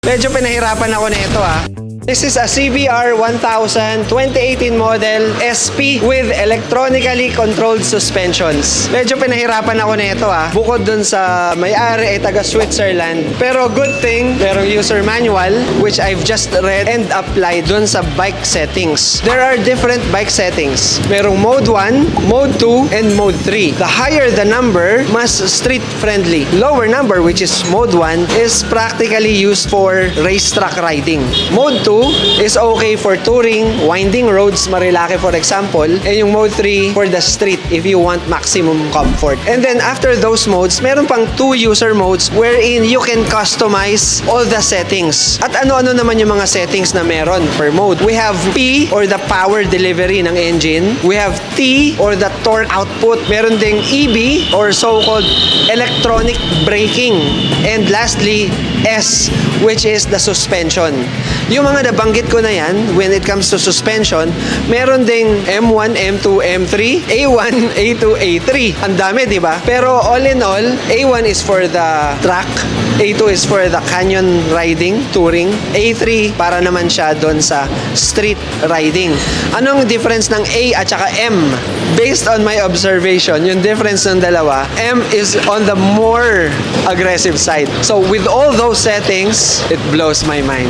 Medyo pinahirapan ako nito This is a CBR 1000 2018 model SP with electronically controlled suspensions. Medyo pinahirapan ako nito Bukod dun sa may-ari ay taga Switzerland. Pero good thing, merong user manual which I've just read and applied dun sa bike settings. There are different bike settings. Merong mode 1, mode 2, and mode 3. The higher the number, mas street friendly. Lower number, which is mode 1, is practically used for racetrack riding. Mode 2 is okay for touring, winding roads, Marilake for example, and yung mode 3 for the street if you want maximum comfort. And then after those modes, meron pang 2 user modes wherein you can customize all the settings. At ano-ano naman yung mga settings na meron per mode. We have P or the power delivery ng engine. We have T or the torque output. Meron ding EB or so-called electronic braking. And lastly, S, which is the suspension. Yung mga nabanggit ko na yan, when it comes to suspension, meron ding M1, M2, M3, A1, A2, A3. Ang dami, di ba? Pero all in all, A1 is for the track, A2 is for the canyon riding, touring, A3 para naman siya doon sa street riding. Anong difference ng A at saka M? Based on my observation, yung difference ng dalawa, M is on the more aggressive side. So with all those settings, it blows my mind.